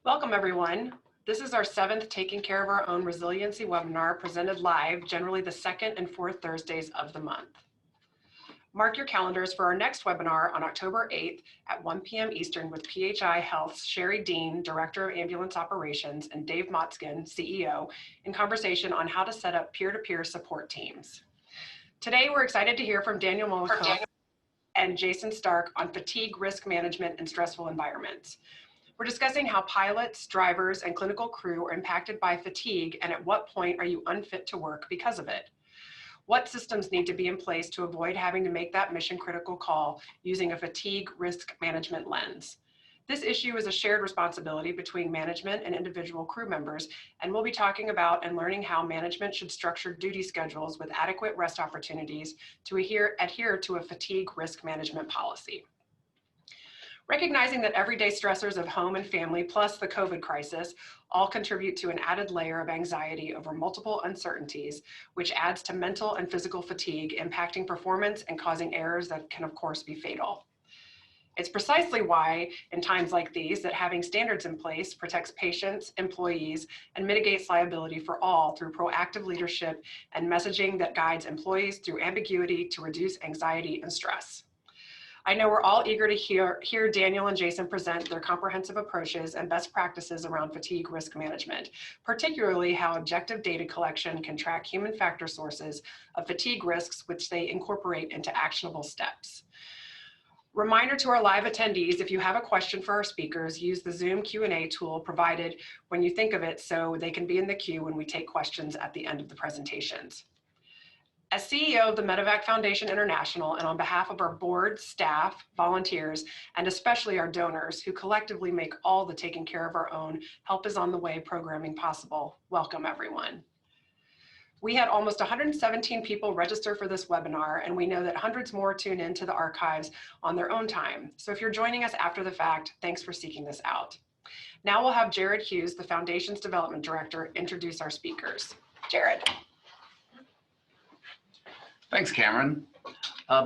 Welcome, everyone. This is our 7th Taking Care of Our Own Resiliency webinar presented live, generally the 2nd and 4th Thursdays of the month. Mark your calendars for our next webinar on October 8th at 1 p.m. Eastern with PHI Health's Sherry Dean, Director of Ambulance Operations, and Dave Motzkin, CEO, in conversation on how to set up peer-to-peer support teams. Today, we're excited to hear from Daniel Mollicone and Jason Stark on fatigue risk management in stressful environments. We're discussing how pilots, drivers, and clinical crew are impacted by fatigue, and at what point are you unfit to work because of it? What systems need to be in place to avoid having to make that mission-critical call using a fatigue risk management lens? This issue is a shared responsibility between management and individual crew members, and we'll be talking about and learning how management should structure duty schedules with adequate rest opportunities to adhere to a fatigue risk management policy. Recognizing that everyday stressors of home and family, plus the COVID crisis, all contribute to an added layer of anxiety over multiple uncertainties, which adds to mental and physical fatigue, impacting performance and causing errors that can, of course, be fatal. It's precisely why, in times like these, that having standards in place protects patients, employees, and mitigates liability for all through proactive leadership and messaging that guides employees through ambiguity to reduce anxiety and stress. I know we're all eager to hear Daniel and Jason present their comprehensive approaches and best practices around fatigue risk management, particularly how objective data collection can track human factor sources of fatigue risks, which they incorporate into actionable steps. Reminder to our live attendees, if you have a question for our speakers, use the Zoom Q&A tool provided when you think of it so they can be in the queue when we take questions at the end of the presentations. As CEO of the MedEvac Foundation International, and on behalf of our board, staff, volunteers, and especially our donors who collectively make all the taking care of our own Help is on the Way programming possible, welcome everyone. We had almost 117 people register for this webinar, and we know that hundreds more tune into the archives on their own time. So if you're joining us after the fact, thanks for seeking this out. Now we'll have Jared Hughes, the Foundation's Development Director, introduce our speakers. Jared. Thanks, Cameron.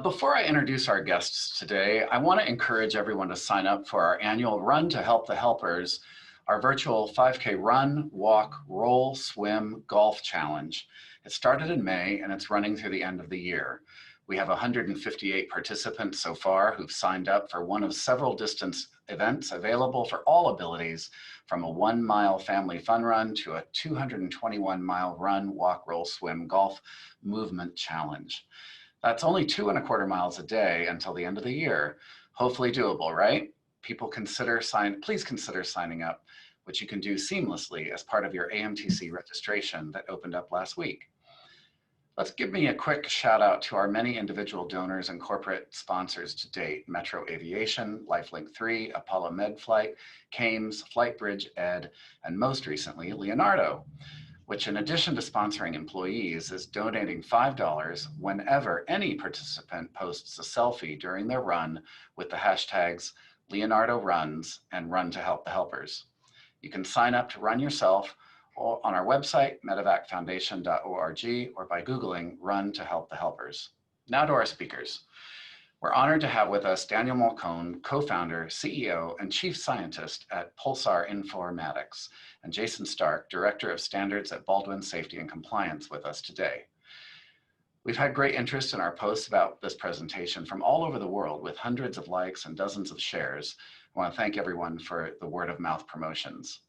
Before I introduce our guests today, I want to encourage everyone to sign up for our annual Run to Help the Helpers, our virtual 5K run, walk, roll, swim, golf challenge. It started in May and it's running through the end of the year. We have 158 participants so far who've signed up for one of several distance events available for all abilities, from a 1-mile family fun run to a 221-mile run, walk, roll, swim, golf movement challenge. That's only 2.25 miles a day until the end of the year. Hopefully doable, right? Please consider signing up, which you can do seamlessly as part of your AMTC registration that opened up last week. Let's give me a quick shout out to our many individual donors and corporate sponsors to date: Metro Aviation, Lifelink 3, Apollo MedFlight, Cames, Flightbridge Ed, and most recently, Leonardo, which in addition to sponsoring employees is donating $5 whenever any participant posts a selfie during their run with the hashtags Leonardo Runs and Run to Help the Helpers. You can sign up to run yourself on our website, medevacfoundation.org, or by Googling Run to Help the Helpers. Now to our speakers. We're honored to have with us Daniel Mollicone, co-founder, CEO, and chief scientist at Pulsar Informatics, and Jason Stark, director of standards at Baldwin Safety and Compliance, with us today. We've had great interest in our posts about this presentation from all over the world, with hundreds of likes and dozens of shares. I want to thank everyone for the word of mouth promotions.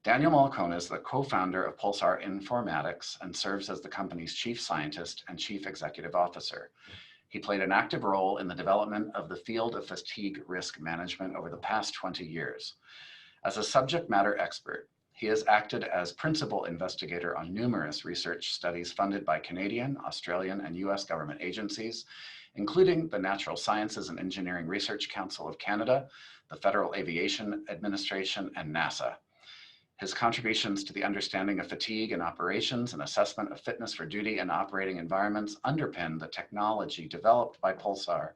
Daniel Mollicone is the co-founder of Pulsar Informatics and serves as the company's chief scientist and chief executive officer. He played an active role in the development of the field of fatigue risk management over the past 20 years. As a subject matter expert, he has acted as principal investigator on numerous research studies funded by Canadian, Australian, and US government agencies, including the Natural Sciences and Engineering Research Council of Canada, the Federal Aviation Administration, and NASA. His contributions to the understanding of fatigue in operations and assessment of fitness for duty and operating environments underpin the technology developed by Pulsar,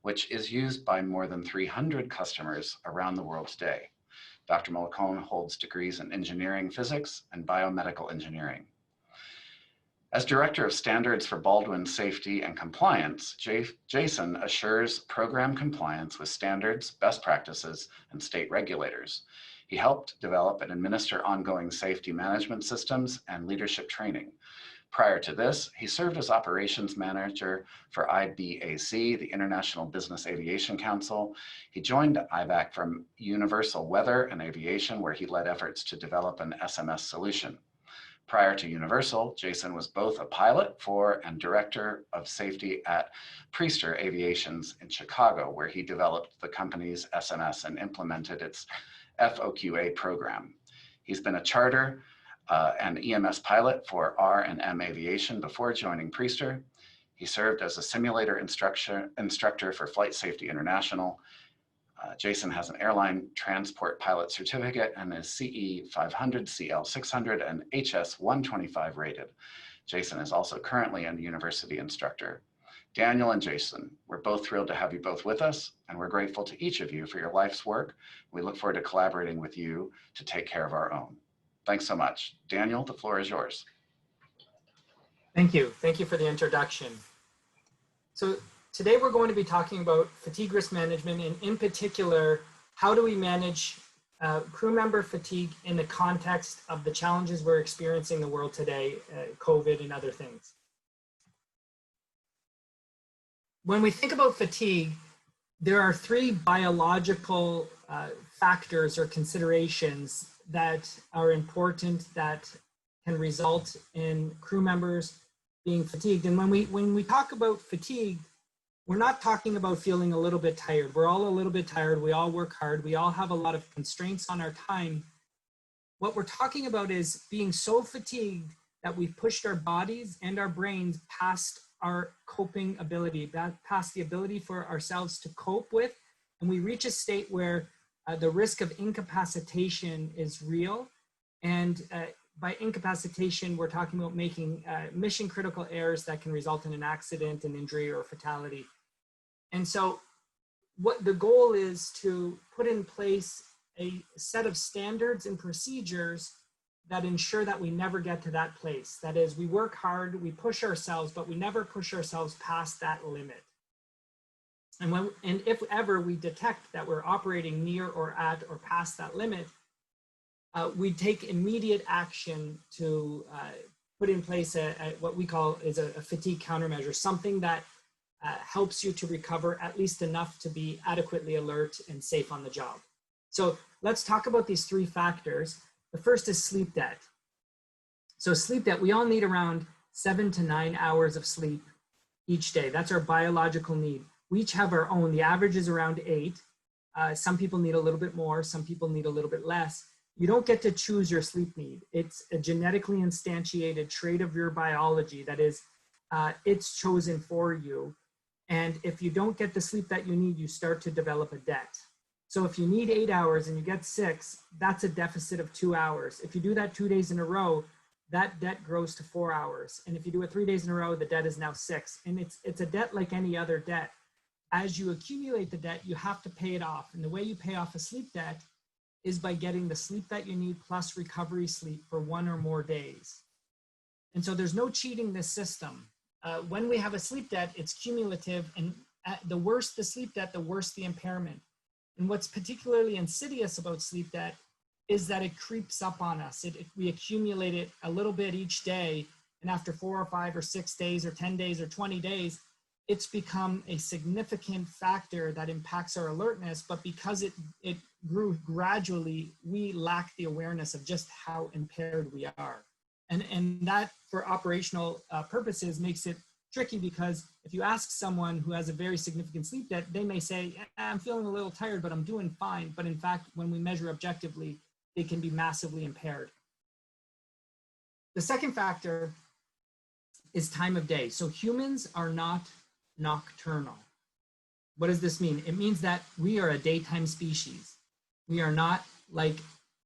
which is used by more than 300 customers around the world today. Dr. Mollicone holds degrees in engineering physics and biomedical engineering. As Director of Standards for Baldwin Safety and Compliance, Jason assures program compliance with standards, best practices, and state regulators. He helped develop and administer ongoing safety management systems and leadership training. Prior to this, he served as operations manager for IBAC, the International Business Aviation Council. He joined IVAC from Universal Weather and Aviation, where he led efforts to develop an SMS solution. Prior to Universal, Jason was both a pilot for and director of safety at Priester Aviations in Chicago, where he developed the company's SMS and implemented its FOQA program. He's been a charter and EMS pilot for R&M Aviation before joining Priester. He served as a simulator instructor for Flight Safety International. Jason has an airline transport pilot certificate and is CE 500, CL 600, and HS 125 rated. Jason is also currently a university instructor. Daniel and Jason, we're both thrilled to have you both with us, and we're grateful to each of you for your life's work. We look forward to collaborating with you to take care of our own. Thanks so much. Daniel, the floor is yours. Thank you. Thank you for the introduction. So today we're going to be talking about fatigue risk management, and in particular, how do we manage crew member fatigue in the context of the challenges we're experiencing in the world today, COVID and other things. When we think about fatigue, there are three biological factors or considerations that are important that can result in crew members being fatigued. And when we talk about fatigue, we're not talking about feeling a little bit tired. We're all a little bit tired. We all work hard. We all have a lot of constraints on our time. What we're talking about is being so fatigued that we've pushed our bodies and our brains past our coping ability, past the ability for ourselves to cope with. And we reach a state where the risk of incapacitation is real. And by incapacitation, we're talking about making mission critical errors that can result in an accident, an injury, or fatality. And so what the goal is to put in place a set of standards and procedures that ensure that we never get to that place. That is, we work hard, we push ourselves, but we never push ourselves past that limit. And if ever we detect that we're operating near or at or past that limit, we take immediate action to put in place what we call is a fatigue countermeasure, something that helps you to recover at least enough to be adequately alert and safe on the job. So let's talk about these three factors. The first is sleep debt. So sleep debt, we all need around 7 to 9 hours of sleep each day. That's our biological need. We each have our own. The average is around 8. Some people need a little bit more. Some people need a little bit less. You don't get to choose your sleep need. It's a genetically instantiated trait of your biology. That is, it's chosen for you. And if you don't get the sleep that you need, you start to develop a debt. So if you need 8 hours and you get 6, that's a deficit of 2 hours. If you do that 2 days in a row, that debt grows to 4 hours. And if you do it 3 days in a row, the debt is now 6. And it's a debt like any other debt. As you accumulate the debt, you have to pay it off. And the way you pay off a sleep debt is by getting the sleep that you need plus recovery sleep for 1 or more days. And so there's no cheating this system. When we have a sleep debt, it's cumulative. And the worse the sleep debt, the worse the impairment. And what's particularly insidious about sleep debt is that it creeps up on us. We accumulate it a little bit each day. And after 4 or 5 or 6 days or 10 days or 20 days, it's become a significant factor that impacts our alertness. But because it grew gradually, we lack the awareness of just how impaired we are. And that, for operational purposes, makes it tricky, because if you ask someone who has a very significant sleep debt, they may say, I'm feeling a little tired, but I'm doing fine. But in fact, when we measure objectively, they can be massively impaired. The second factor is time of day. So humans are not nocturnal. What does this mean? It means that we are a daytime species. We are not like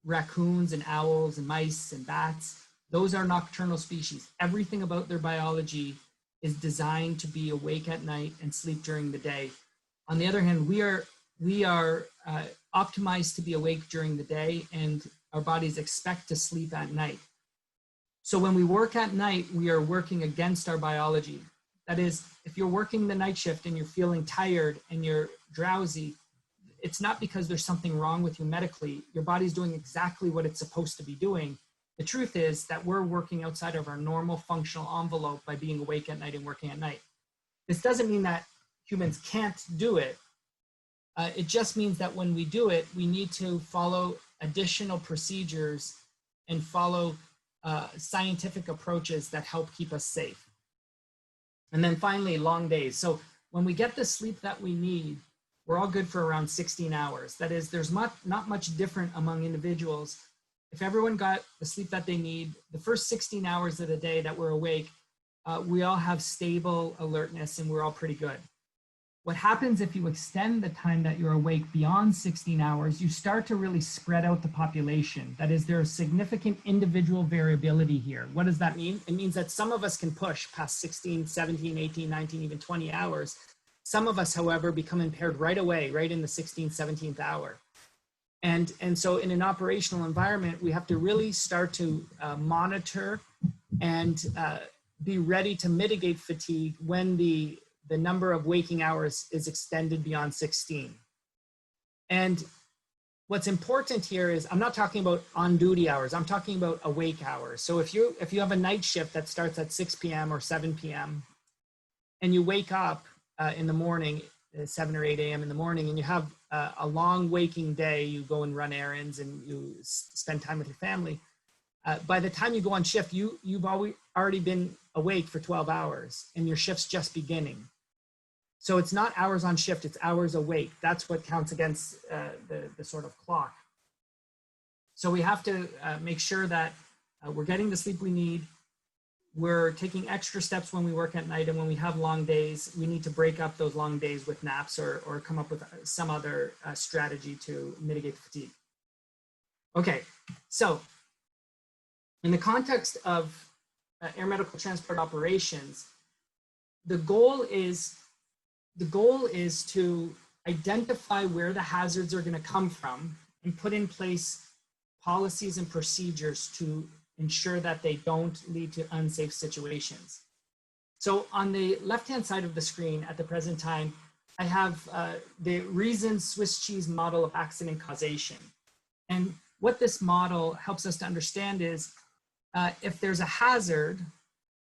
raccoons and owls and mice and bats. Those are nocturnal species. Everything about their biology is designed to be awake at night and sleep during the day. On the other hand, we are optimized to be awake during the day, and our bodies expect to sleep at night. So when we work at night, we are working against our biology. That is, if you're working the night shift and you're feeling tired and you're drowsy, it's not because there's something wrong with you medically. Your body's doing exactly what it's supposed to be doing. The truth is that we're working outside of our normal functional envelope by being awake at night and working at night. This doesn't mean that humans can't do it. It just means that when we do it, we need to follow additional procedures and follow scientific approaches that help keep us safe. And then finally, long days. So when we get the sleep that we need, we're all good for around 16 hours. That is, there's not much different among individuals. If everyone got the sleep that they need, the first 16 hours of the day that we're awake, we all have stable alertness and we're all pretty good. What happens if you extend the time that you're awake beyond 16 hours, you start to really spread out the population. That is, there is significant individual variability here. What does that mean? It means that some of us can push past 16, 17, 18, 19, even 20 hours. Some of us, however, become impaired right away, right in the 16th, 17th hour. And so in an operational environment, we have to really start to monitor and be ready to mitigate fatigue when the number of waking hours is extended beyond 16. And what's important here is, I'm not talking about on-duty hours, I'm talking about awake hours. So if you have a night shift that starts at 6 p.m. or 7 p.m. and you wake up in the morning, 7 or 8 a.m. in the morning, and you have a long waking day, you go and run errands and you spend time with your family, by the time you go on shift, you've already been awake for 12 hours and your shift's just beginning. So it's not hours on shift, it's hours awake. That's what counts against the sort of clock. So we have to make sure that we're getting the sleep we need. We're taking extra steps when we work at night, and when we have long days, we need to break up those long days with naps or come up with some other strategy to mitigate fatigue. Okay, so in the context of air medical transport operations, the goal is to identify where the hazards are going to come from and put in place policies and procedures to ensure that they don't lead to unsafe situations. So on the left-hand side of the screen at the present time, I have the reason Swiss cheese model of accident causation. And what this model helps us to understand is if there's a hazard,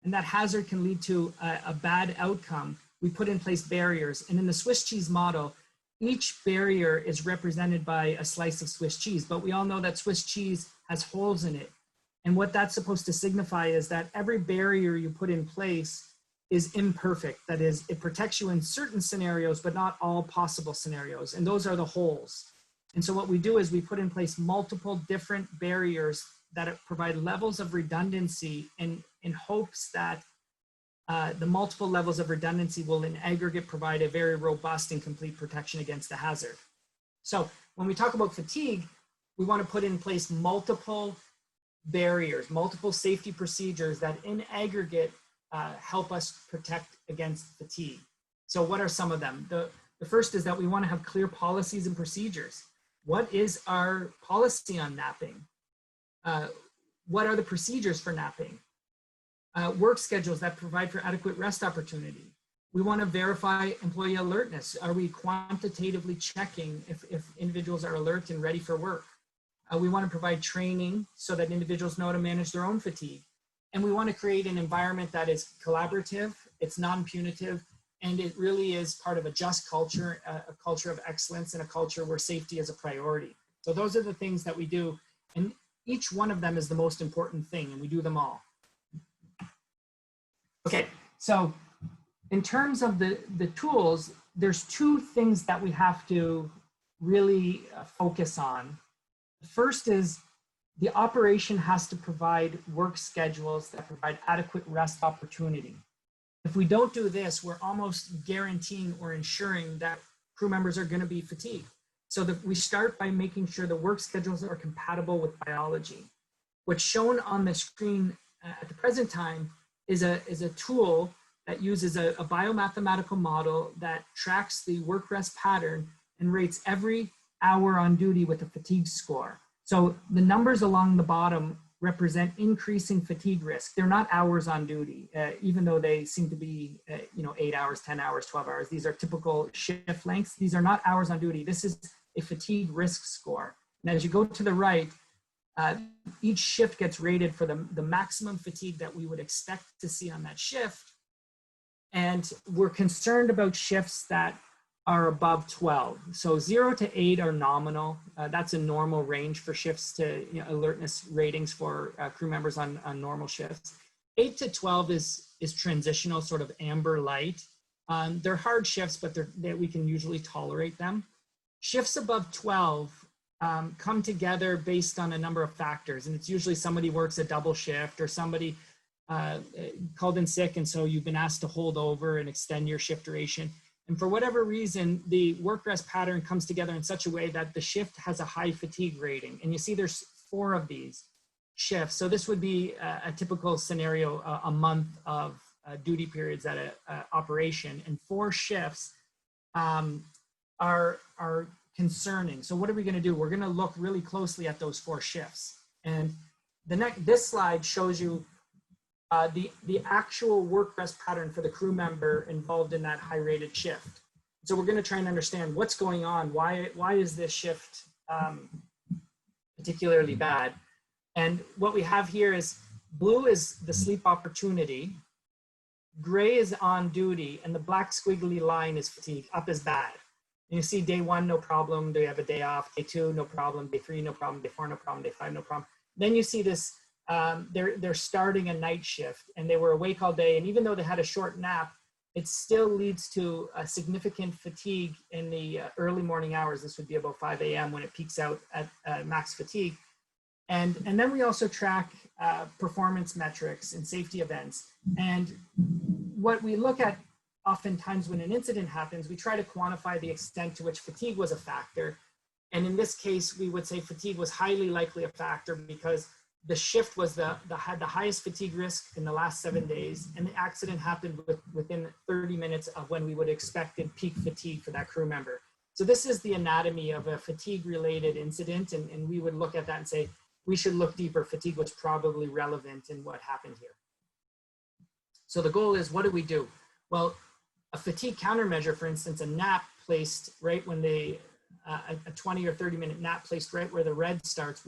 and that hazard can lead to a bad outcome, we put in place barriers. And in the Swiss cheese model, each barrier is represented by a slice of Swiss cheese, but we all know that Swiss cheese has holes in it. And what that's supposed to signify is that every barrier you put in place is imperfect. That is, it protects you in certain scenarios, but not all possible scenarios. And those are the holes. And so what we do is we put in place multiple different barriers that provide levels of redundancy in hopes that the multiple levels of redundancy will in aggregate provide a very robust and complete protection against the hazard. So when we talk about fatigue, we want to put in place multiple barriers, multiple safety procedures that in aggregate help us protect against fatigue. So what are some of them? The first is that we want to have clear policies and procedures. What is our policy on napping? What are the procedures for napping? Work schedules that provide for adequate rest opportunity. We want to verify employee alertness. Are we quantitatively checking if individuals are alert and ready for work? We want to provide training so that individuals know how to manage their own fatigue. And we want to create an environment that is collaborative, it's non-punitive, and it really is part of a just culture, a culture of excellence, and a culture where safety is a priority. So those are the things that we do. And each one of them is the most important thing, and we do them all. Okay, so in terms of the tools, there's two things that we have to really focus on. The first is the operation has to provide work schedules that provide adequate rest opportunity. If we don't do this, we're almost guaranteeing or ensuring that crew members are going to be fatigued. So that we start by making sure the work schedules are compatible with biology. What's shown on the screen at the present time is a tool that uses a biomathematical model that tracks the work rest pattern and rates every hour on duty with a fatigue score. So the numbers along the bottom represent increasing fatigue risk. They're not hours on duty, even though they seem to be, 8 hours, 10 hours, 12 hours. These are typical shift lengths. These are not hours on duty. This is a fatigue risk score. And as you go to the right, each shift gets rated for the maximum fatigue that we would expect to see on that shift. And we're concerned about shifts that are above 12. So 0 to 8 are nominal. That's a normal range for shifts to alertness ratings for crew members on normal shifts. 8 to 12 is transitional, sort of amber light. They're hard shifts, but we can usually tolerate them. Shifts above 12 come together based on a number of factors. And it's usually somebody works a double shift or somebody called in sick. And so you've been asked to hold over and extend your shift duration. And for whatever reason, the work rest pattern comes together in such a way that the shift has a high fatigue rating. And you see there's 4 of these shifts. So this would be a typical scenario, a month of duty periods at a operation. And 4 shifts are concerning. So what are we going to do? We're going to look really closely at those 4 shifts. And this slide shows you the actual work rest pattern for the crew member involved in that high rated shift. So we're going to try and understand what's going on. Why is this shift particularly bad? And what we have here is blue is the sleep opportunity, gray is on duty, and the black squiggly line is fatigue. Up is bad. And you see day 1, no problem. They have a day off. Day 2, no problem. Day 3, no problem. Day 4, no problem. Day 5, no problem. Then you see this. They're starting a night shift and they were awake all day. And even though they had a short nap, it still leads to a significant fatigue in the early morning hours. This would be about 5 a.m. when it peaks out at max fatigue. And then we also track performance metrics and safety events. And what we look at oftentimes when an incident happens, we try to quantify the extent to which fatigue was a factor. And in this case, we would say fatigue was highly likely a factor because the shift was had the highest fatigue risk in the last 7 days, and the accident happened within 30 minutes of when we would expected peak fatigue for that crew member. So this is the anatomy of a fatigue-related incident, and we would look at that and say, we should look deeper. Fatigue was probably relevant in what happened here. So the goal is, what do we do? Well, a fatigue countermeasure, for instance, a nap placed right when a 20 or 30 minute nap placed right where the red starts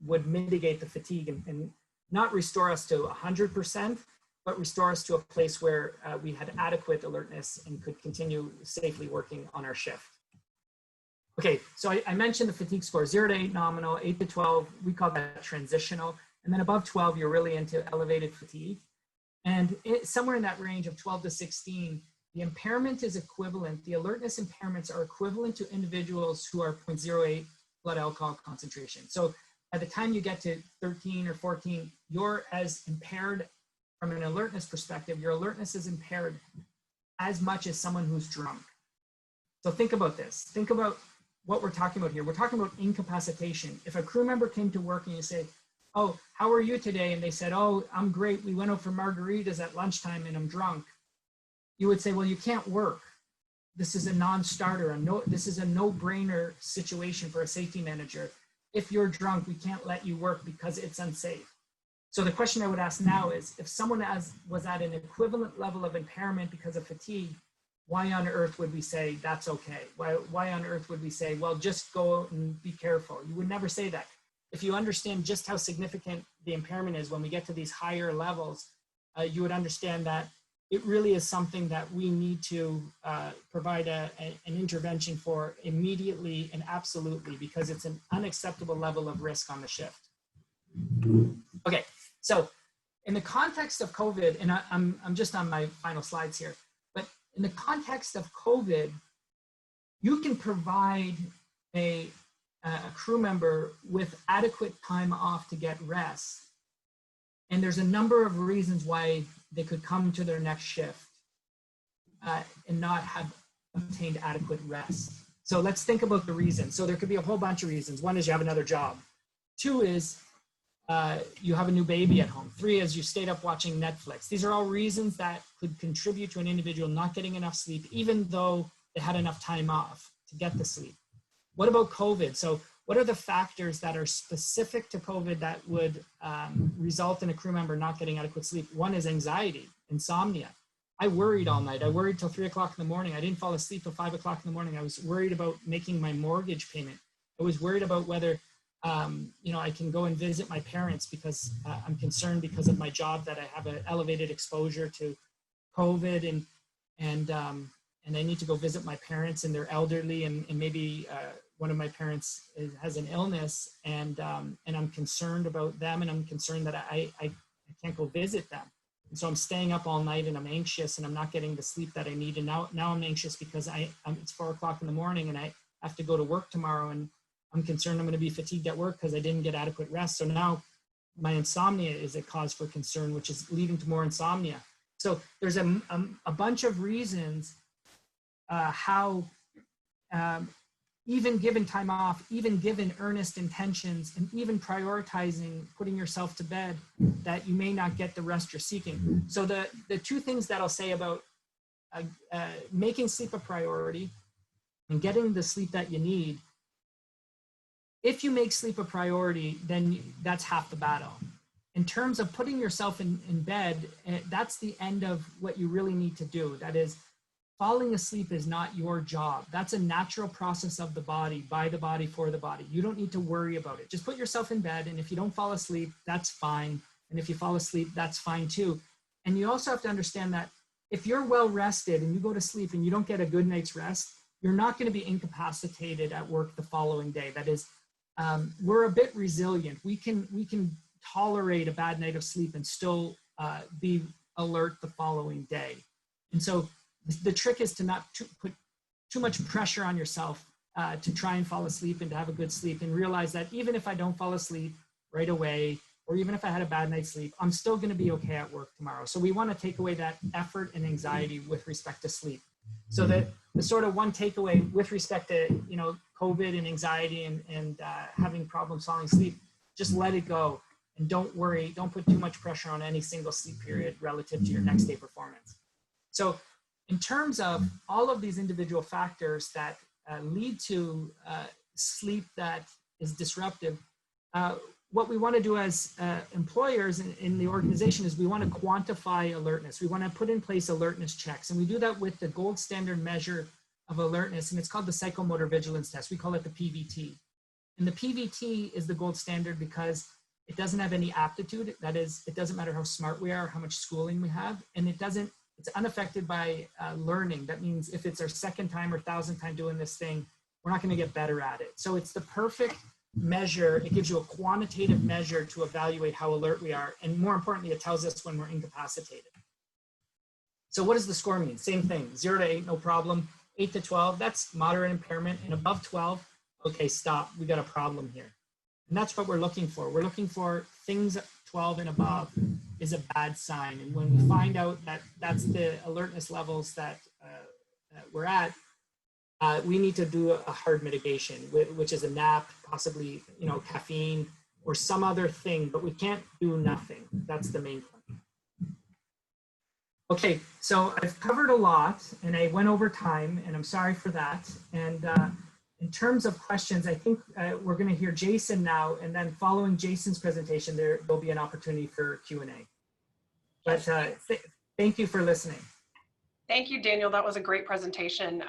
would mitigate the fatigue and not restore us to 100%, but restore us to a place where we had adequate alertness and could continue safely working on our shift. Okay, so I mentioned the fatigue score, 0 to 8 nominal, 8 to 12, we call that transitional. And then above 12, you're really into elevated fatigue. And somewhere in that range of 12 to 16, the impairment is equivalent, the alertness impairments are equivalent to individuals who are 0.08 blood alcohol concentration. So by the time you get to 13 or 14, you're as impaired from an alertness perspective, your alertness is impaired as much as someone who's drunk. So think about this. Think about what we're talking about here. We're talking about incapacitation. If a crew member came to work and you say, oh, how are you today? And they said, oh, I'm great. We went out for margaritas at lunchtime and I'm drunk. You would say, well, you can't work. This is a non-starter. This is a no-brainer situation for a safety manager. If you're drunk, we can't let you work because it's unsafe. So the question I would ask now is, if someone was at an equivalent level of impairment because of fatigue, why on earth would we say that's okay? Why on earth would we say, well, just go out and be careful? You would never say that. If you understand just how significant the impairment is when we get to these higher levels, you would understand that it really is something that we need to provide an intervention for immediately and absolutely, because it's an unacceptable level of risk on the shift. Okay, so in the context of COVID, and I'm just on my final slides here, but in the context of COVID, you can provide a crew member with adequate time off to get rest. And there's a number of reasons why they could come to their next shift and not have obtained adequate rest. So let's think about the reasons. So there could be a whole bunch of reasons. 1 is you have another job. 2 is you have a new baby at home. 3 is you stayed up watching Netflix. These are all reasons that could contribute to an individual not getting enough sleep, even though they had enough time off to get the sleep. What about COVID? So what are the factors that are specific to COVID that would result in a crew member not getting adequate sleep? One is anxiety, insomnia. I worried all night. I worried till 3 o'clock in the morning. I didn't fall asleep till 5 o'clock in the morning. I was worried about making my mortgage payment. I was worried about whether, I can go and visit my parents because I'm concerned because of my job that I have an elevated exposure to COVID and I need to go visit my parents and they're elderly and maybe one of my parents has an illness and I'm concerned about them and I'm concerned that I can't go visit them. And so I'm staying up all night and I'm anxious and I'm not getting the sleep that I need. And now I'm anxious because it's 4 o'clock in the morning and I have to go to work tomorrow and I'm concerned I'm going to be fatigued at work because I didn't get adequate rest. So now my insomnia is a cause for concern, which is leading to more insomnia. So there's a bunch of reasons how even given time off, even given earnest intentions, and even prioritizing putting yourself to bed, that you may not get the rest you're seeking. So the two things that I'll say about making sleep a priority and getting the sleep that you need, if you make sleep a priority, then that's half the battle. In terms of putting yourself in bed, that's the end of what you really need to do. That is, falling asleep is not your job. That's a natural process of the body, by the body, for the body. You don't need to worry about it. Just put yourself in bed, and if you don't fall asleep, that's fine. And if you fall asleep, that's fine too. And you also have to understand that if you're well rested and you go to sleep and you don't get a good night's rest, you're not going to be incapacitated at work the following day. That is, we're a bit resilient. We can tolerate a bad night of sleep and still be alert the following day. And so the trick is to not put too much pressure on yourself to try and fall asleep and to have a good sleep, and realize that even if I don't fall asleep right away, or even if I had a bad night's sleep, I'm still going to be okay at work tomorrow. So we want to take away that effort and anxiety with respect to sleep. So that the sort of one takeaway with respect to, COVID and anxiety and having problems falling asleep, just let it go and don't worry. Don't put too much pressure on any single sleep period relative to your next day performance. So in terms of all of these individual factors that lead to sleep that is disruptive, what we want to do as employers in the organization is we want to quantify alertness. We want to put in place alertness checks. And we do that with the gold standard measure of alertness, and it's called the psychomotor vigilance test. We call it the PVT. And the PVT is the gold standard because it doesn't have any aptitude. That is, it doesn't matter how smart we are, how much schooling we have, and it's unaffected by learning. That means if it's our second time or 1,000th time doing this thing, we're not going to get better at it. So it's the perfect measure. It gives you a quantitative measure to evaluate how alert we are. And more importantly, it tells us when we're incapacitated. So what does the score mean? Same thing, 0 to 8, no problem. 8 to 12, that's moderate impairment. And above 12, okay, stop, we got a problem here. And that's what we're looking for. We're looking for things 12 and above is a bad sign. And when we find out that that's the alertness levels that we're at, we need to do a hard mitigation, which is a nap, possibly caffeine or some other thing, but we can't do nothing. That's the main point. Okay, so I've covered a lot and I went over time and I'm sorry for that. And in terms of questions, I think we're going to hear Jason now, and then following Jason's presentation, there'll be an opportunity for Q&A. But thank you for listening. Thank you, Daniel. That was a great presentation.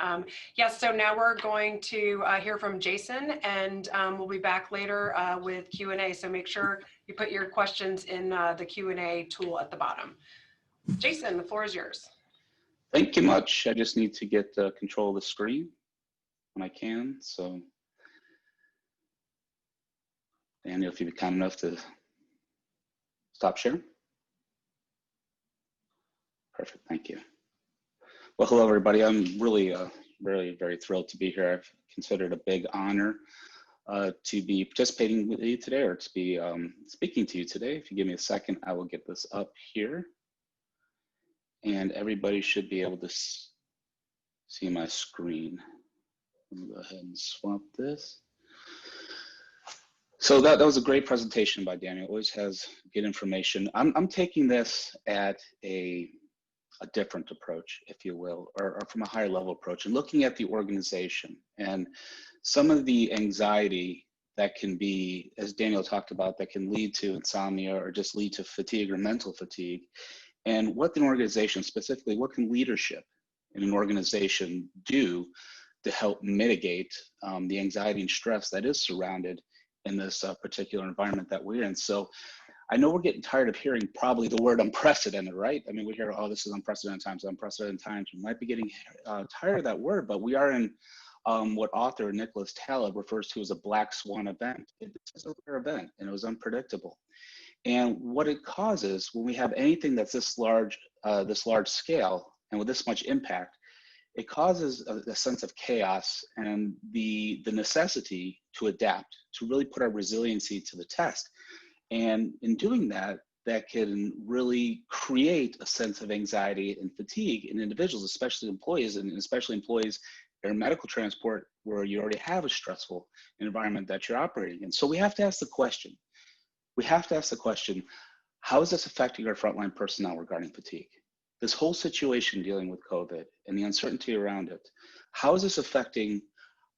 Yes, so now we're going to hear from Jason, and we'll be back later with Q&A. So make sure you put your questions in the Q&A tool at the bottom. Jason, the floor is yours. Thank you much. I just need to get control of the screen when I can. So Daniel, if you'd be kind enough to stop sharing. Perfect, thank you. Well, hello everybody. I'm really very thrilled to be here. I've considered it a big honor to be participating with you today, or to be speaking to you today. If you give me a second, I will get this up here. And everybody should be able to see my screen. Let me go ahead and swap this. So that was a great presentation by Daniel. Always has good information. I'm taking this at a different approach, if you will, or from a higher level approach, and looking at the organization and some of the anxiety that can be, as Daniel talked about, that can lead to insomnia or just lead to fatigue or mental fatigue. And what an organization, specifically, what can leadership in an organization do to help mitigate the anxiety and stress that is surrounded in this particular environment that we're in. So I know we're getting tired of hearing probably the word unprecedented, right? I mean, we hear, oh, this is unprecedented times, unprecedented times. We might be getting tired of that word, but we are in what author Nicholas Taleb refers to as a black swan event. It's a rare event, and it was unpredictable. And what it causes when we have anything that's this large scale and with this much impact, it causes a sense of chaos and the necessity to adapt, to really put our resiliency to the test. And in doing that, that can really create a sense of anxiety and fatigue in individuals, especially employees, and especially employees in medical transport, where you already have a stressful environment that you're operating in. So we have to ask the question, how is this affecting our frontline personnel regarding fatigue? This whole situation dealing with COVID and the uncertainty around it, how is this affecting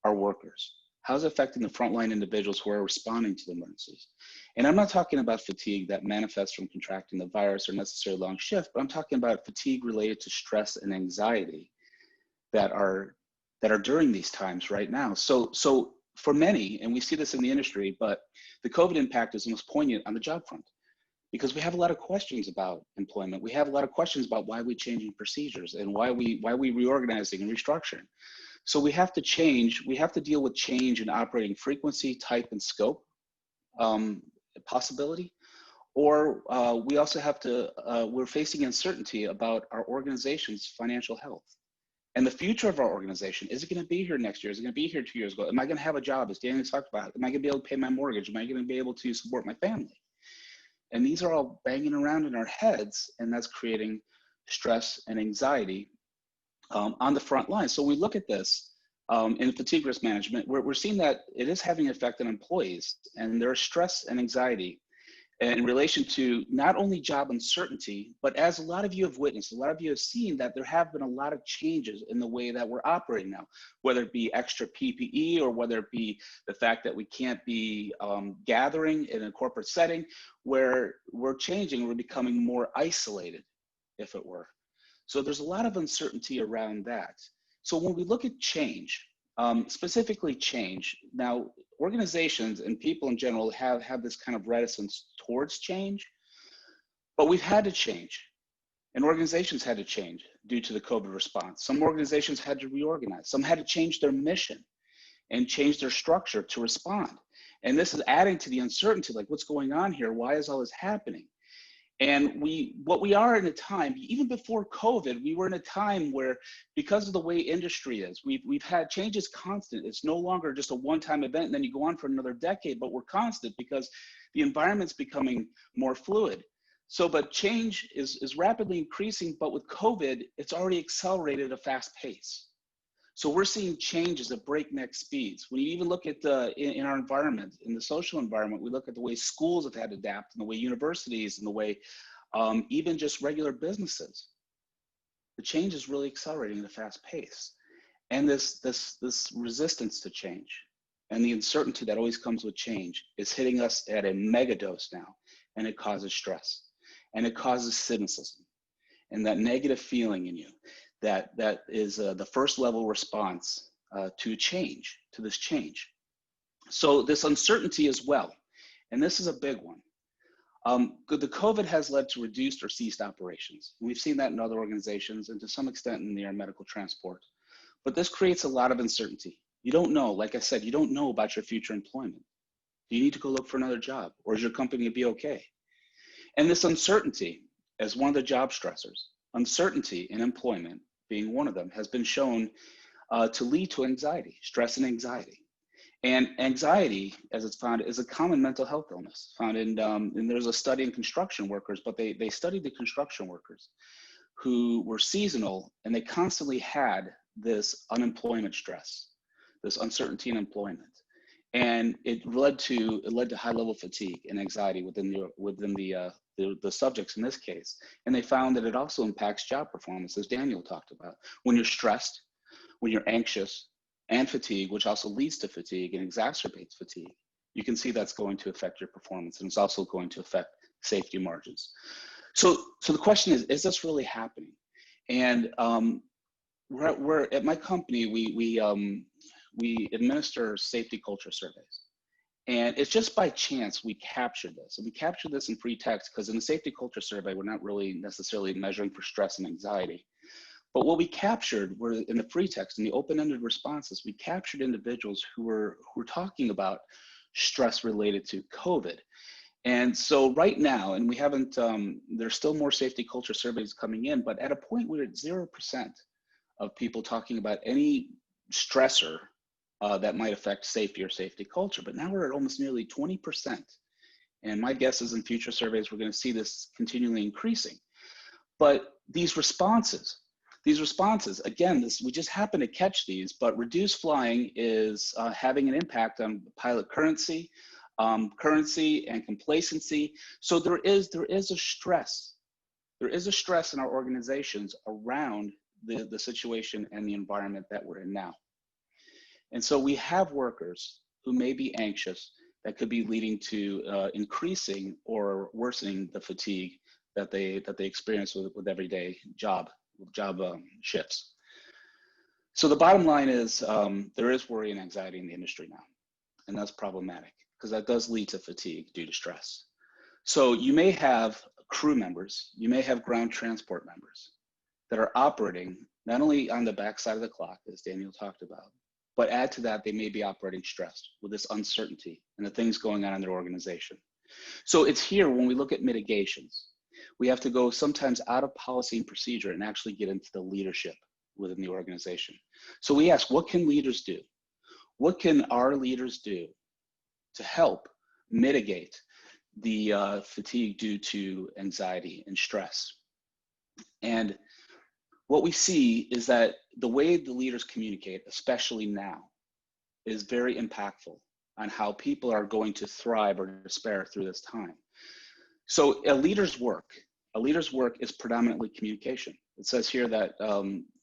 our workers? How is it affecting the frontline individuals who are responding to the emergencies? And I'm not talking about fatigue that manifests from contracting the virus or necessarily long shift, but I'm talking about fatigue related to stress and anxiety that are during these times right now. So for many, and we see this in the industry, but the COVID impact is most poignant on the job front, because we have a lot of questions about employment. We have a lot of questions about why we're changing procedures and why we reorganizing and restructuring. So we have to change, we have to deal with change in operating frequency, type, and scope possibility. Or we also have to, we're facing uncertainty about our organization's financial health. And the future of our organization, is it going to be here next year? Is it going to be here 2 years ago? Am I going to have a job, as Daniel talked about? Am I going to be able to pay my mortgage? Am I going to be able to support my family? And these are all banging around in our heads, and that's creating stress and anxiety on the front line. So we look at this in fatigue risk management, we're seeing that it is having an effect on employees, and there's stress and anxiety in relation to not only job uncertainty, but as a lot of you have witnessed, a lot of you have seen that there have been a lot of changes in the way that we're operating now, whether it be extra PPE or whether it be the fact that we can't be gathering in a corporate setting, where we're changing, we're becoming more isolated, if it were. So there's a lot of uncertainty around that. So when we look at change, specifically change, now organizations and people in general have this kind of reticence towards change, but we've had to change, and organizations had to change due to the COVID response. Some organizations had to reorganize, some had to change their mission and change their structure to respond. And this is adding to the uncertainty, like what's going on here? Why is all this happening? And what we are in a time, even before COVID, we were in a time where, because of the way industry is, we've had changes constant. It's no longer just a one-time event and then you go on for another decade, but we're constant because the environment's becoming more fluid. So, but change is rapidly increasing, but with COVID, it's already accelerated at a fast pace. So we're seeing changes at breakneck speeds. When you even look at in our environment, in the social environment, we look at the way schools have had to adapt, and the way universities, and the way even just regular businesses. The change is really accelerating at a fast pace. And this resistance to change and the uncertainty that always comes with change is hitting us at a mega dose now, and it causes stress, and it causes cynicism, and that negative feeling in you. That is the first level response to change, to this change. So this uncertainty as well, and this is a big one. The COVID has led to reduced or ceased operations. We've seen that in other organizations and to some extent in the air medical transport. But this creates a lot of uncertainty. You don't know, like I said, you don't know about your future employment. Do you need to go look for another job, or is your company gonna be okay? And this uncertainty as one of the job stressors, uncertainty in employment being one of them, has been shown to lead to anxiety, stress and anxiety. And anxiety, as it's found, is a common mental health illness found in, and there's a study in construction workers, but they studied the construction workers who were seasonal, and they constantly had this unemployment stress, this uncertainty in employment. And it led to high level fatigue and anxiety within the subjects in this case. And they found that it also impacts job performance, as Daniel talked about. When you're stressed, when you're anxious, and fatigue, which also leads to fatigue and exacerbates fatigue, you can see that's going to affect your performance, and it's also going to affect safety margins. So the question is this really happening? And we're at my company, we administer safety culture surveys. And it's just by chance we captured this. And we captured this in free text because in the safety culture survey, we're not really necessarily measuring for stress and anxiety. But what we captured were in the free text, in the open-ended responses, we captured individuals who were talking about stress related to COVID. And so right now, and we haven't, there's still more safety culture surveys coming in, but at a point we're at 0% of people talking about any stressor that might affect safety or safety culture. But now we're at almost nearly 20%. And my guess is in future surveys, we're going to see this continually increasing. But these responses, again, we just happen to catch these, but reduced flying is having an impact on pilot currency and complacency. So there is a stress. There is a stress in our organizations around the situation and the environment that we're in now. And so we have workers who may be anxious that could be leading to increasing or worsening the fatigue that they experience with everyday job shifts. So the bottom line is there is worry and anxiety in the industry now, and that's problematic because that does lead to fatigue due to stress. So you may have crew members, you may have ground transport members that are operating not only on the backside of the clock, as Daniel talked about, but add to that, they may be operating stressed with this uncertainty and the things going on in their organization. So it's here when we look at mitigations, we have to go sometimes out of policy and procedure and actually get into the leadership within the organization. So we ask, what can leaders do? What can our leaders do to help mitigate the fatigue due to anxiety and stress? And what we see is that the way the leaders communicate, especially now, is very impactful on how people are going to thrive or despair through this time. So a leader's work is predominantly communication. It says here that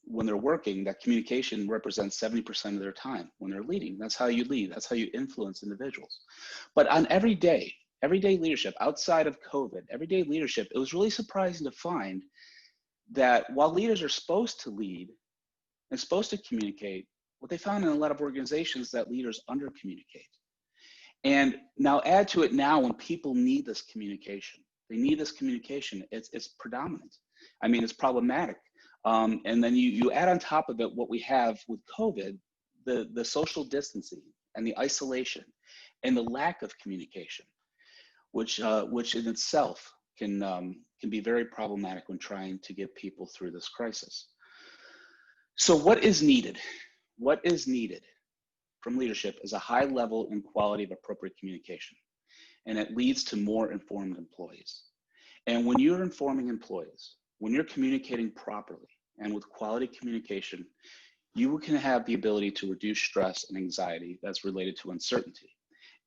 when they're working, that communication represents 70% of their time when they're leading. That's how you lead. That's how you influence individuals. But on everyday leadership, outside of COVID, everyday leadership, it was really surprising to find that while leaders are supposed to lead and supposed to communicate, what they found in a lot of organizations is that leaders under-communicate. And now add to it now when people need this communication. They need this communication. It's predominant. I mean, it's problematic. And then you add on top of it what we have with COVID, the social distancing and the isolation and the lack of communication, which in itself can be very problematic when trying to get people through this crisis. So what is needed? What is needed from leadership is a high level and quality of appropriate communication, and it leads to more informed employees. And when you're informing employees, when you're communicating properly and with quality communication, you can have the ability to reduce stress and anxiety that's related to uncertainty.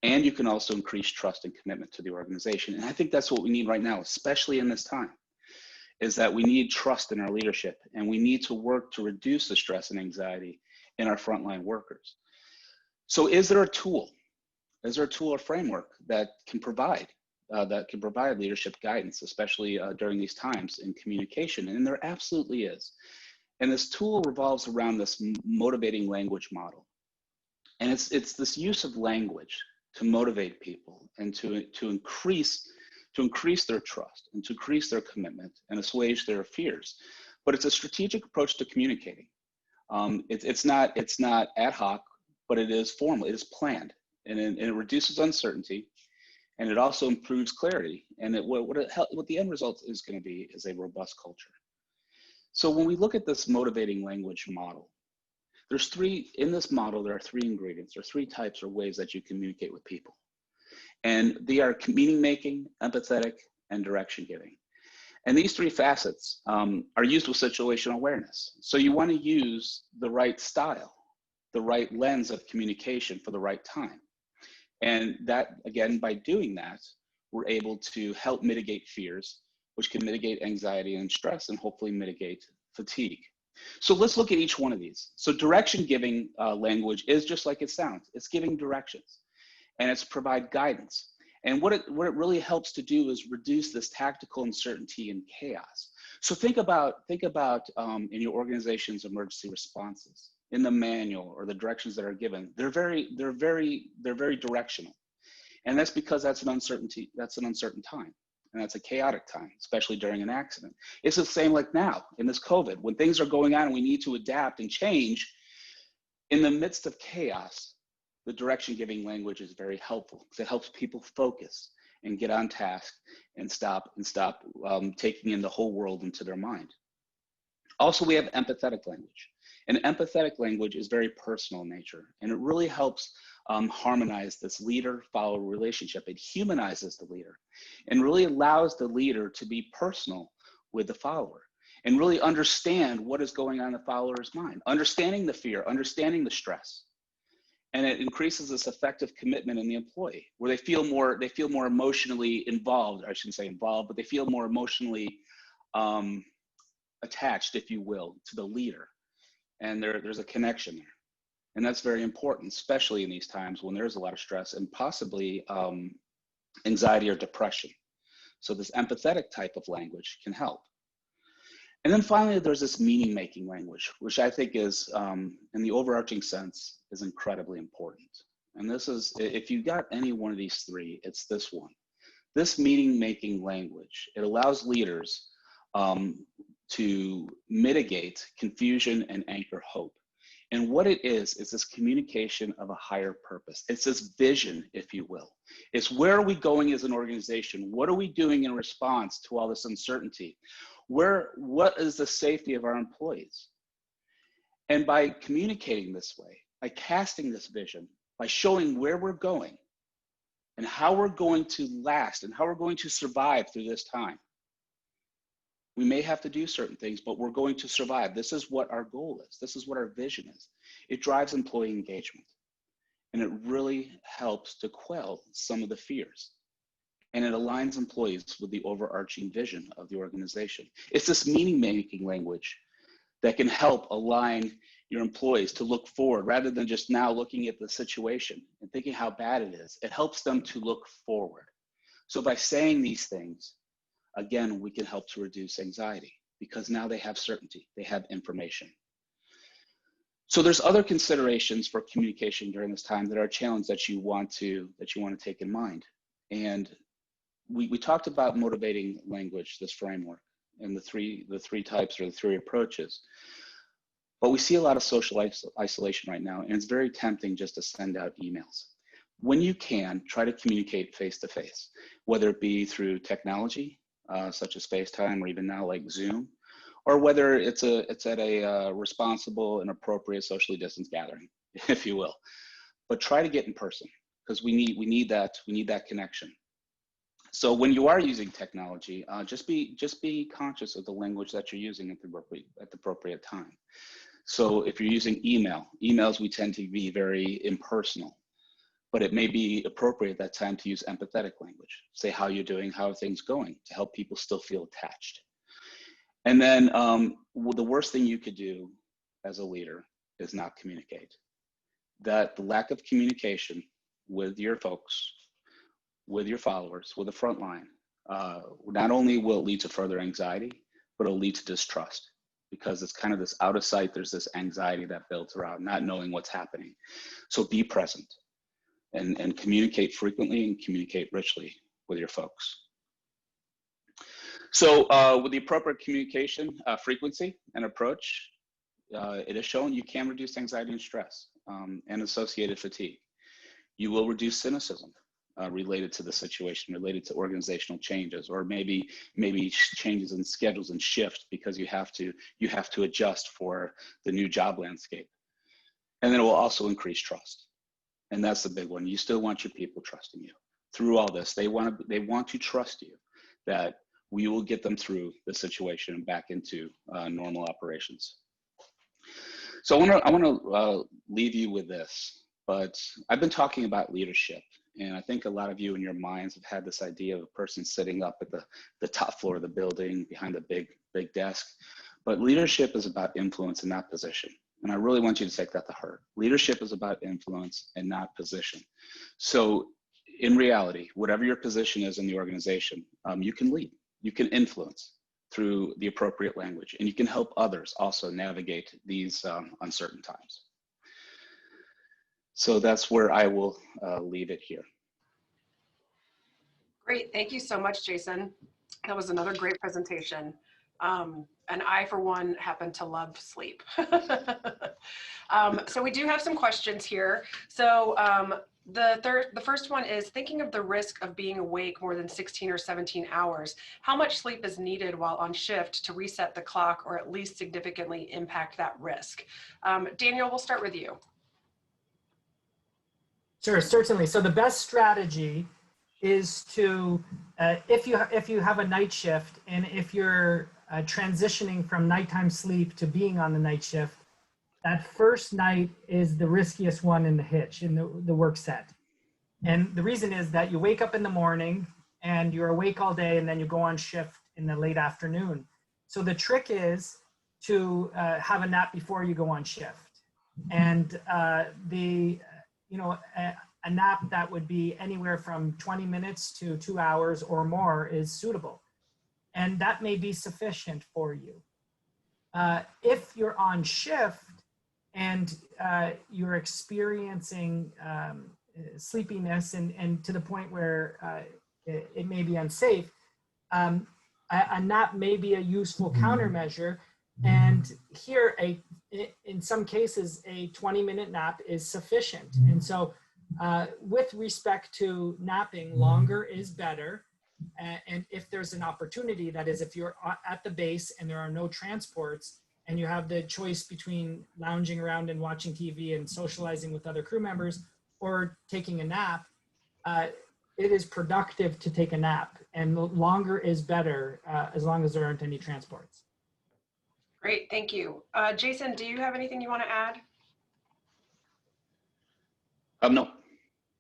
And you can also increase trust and commitment to the organization. And I think that's what we need right now, especially in this time, is that we need trust in our leadership, and we need to work to reduce the stress and anxiety in our frontline workers. So is there a tool? Is there a tool or framework that can provide leadership guidance, especially during these times in communication? And there absolutely is. And this tool revolves around this motivating language model. And it's this use of language to motivate people and to increase their trust and to increase their commitment and assuage their fears. But it's a strategic approach to communicating. It's not ad hoc, but it is formal, it is planned, and it reduces uncertainty, and it also improves clarity. And what the end result is going to be is a robust culture. So when we look at this motivating language model, in this model, there are three ingredients, or three types or ways that you communicate with people. And they are meaning making, empathetic, and direction giving. And these three facets are used with situational awareness. So you want to use the right style, the right lens of communication for the right time. And that, again, by doing that, we're able to help mitigate fears, which can mitigate anxiety and stress and hopefully mitigate fatigue. So let's look at each one of these. So direction giving language is just like it sounds. It's giving directions. and it's provide guidance. And what it really helps to do is reduce this tactical uncertainty and chaos. So think about in your organization's emergency responses, in the manual or the directions that are given, they're very directional. And that's because that's an uncertain time. And that's a chaotic time, especially during an accident. It's the same like now in this COVID, when things are going on and we need to adapt and change. In the midst of chaos, the direction giving language is very helpful because it helps people focus and get on task and stop taking in the whole world into their mind. Also, we have empathetic language. And empathetic language is very personal in nature, and it really helps harmonize this leader-follower relationship. It humanizes the leader and really allows the leader to be personal with the follower and really understand what is going on in the follower's mind, understanding the fear, understanding the stress. And it increases this effective commitment in the employee, where they feel more emotionally involved. I shouldn't say involved, but they feel more emotionally attached, if you will, to the leader. And there's a connection there. And that's very important, especially in these times when there's a lot of stress and possibly anxiety or depression. So this empathetic type of language can help. And then finally, there's this meaning-making language, which I think is, in the overarching sense, is incredibly important. And this is, if you got any one of these three, it's this one. This meaning-making language, it allows leaders to mitigate confusion and anchor hope. And what it is this communication of a higher purpose. It's this vision, if you will. It's where are we going as an organization? What are we doing in response to all this uncertainty? What is the safety of our employees? And by communicating this way, by casting this vision, by showing where we're going and how we're going to last and how we're going to survive through this time. We may have to do certain things, but we're going to survive. This is what our goal is. This is what our vision is. It drives employee engagement, and it really helps to quell some of the fears. And it aligns employees with the overarching vision of the organization. It's this meaning-making language that can help align your employees to look forward rather than just now looking at the situation and thinking how bad it is. It helps them to look forward. So by saying these things, again, we can help to reduce anxiety because now they have certainty, they have information. So there's other considerations for communication during this time that are a challenge that you want to take in mind. And we talked about motivating language, this framework, and the three types or the three approaches. But we see a lot of social isolation right now, and it's very tempting just to send out emails. When you can, try to communicate face-to-face, whether it be through technology, such as FaceTime or even now like Zoom, or whether it's at a responsible and appropriate socially distanced gathering, if you will. But try to get in person because we need that connection. So when you are using technology, just be conscious of the language that you're using at the appropriate time. So if you're using emails we tend to be very impersonal. But it may be appropriate at that time to use empathetic language. Say how you're doing, how are things going, to help people still feel attached. And then the worst thing you could do as a leader is not communicate. That the lack of communication with your folks, with your followers, with the front line, not only will it lead to further anxiety, but it'll lead to distrust because it's kind of this out of sight, there's this anxiety that builds around not knowing what's happening. So be present. And communicate frequently and communicate richly with your folks. So with the appropriate communication frequency and approach, it is shown you can reduce anxiety and stress and associated fatigue. You will reduce cynicism related to the situation, related to organizational changes, or maybe changes in schedules and shifts because you have to adjust for the new job landscape. And then it will also increase trust. And that's the big one. You still want your people trusting you through all this. They want to trust you that we will get them through the situation and back into normal operations. So I want to leave you with this, but I've been talking about leadership. And I think a lot of you in your minds have had this idea of a person sitting up at the top floor of the building behind a big desk. But leadership is about influence and not position. And I really want you to take that to heart. Leadership is about influence and not position. So in reality, whatever your position is in the organization, you can lead, you can influence through the appropriate language, and you can help others also navigate these uncertain times. So that's where I will leave it here. Great, thank you so much, Jason. That was another great presentation. And I, for one, happen to love sleep. So we do have some questions here. So the first one is, thinking of the risk of being awake more than 16 or 17 hours, how much sleep is needed while on shift to reset the clock or at least significantly impact that risk? Daniel, we'll start with you. Sure, certainly. So the best strategy is to, if you have a night shift, and if you're transitioning from nighttime sleep to being on the night shift, that first night is the riskiest one in the hitch, in the work set. And the reason is that you wake up in the morning and you're awake all day, and then you go on shift in the late afternoon. So the trick is to have a nap before you go on shift. And a nap that would be anywhere from 20 minutes to 2 hours or more is suitable. And that may be sufficient for you. If you're on shift and you're experiencing sleepiness and to the point where it may be unsafe, a nap may be a useful countermeasure. And here, in some cases, a 20-minute nap is sufficient. And so with respect to napping, longer is better. And if there's an opportunity, that is, if you're at the base and there are no transports and you have the choice between lounging around and watching TV and socializing with other crew members or taking a nap, it is productive to take a nap, and longer is better as long as there aren't any transports. Great, thank you. Jason, do you have anything you want to add? No.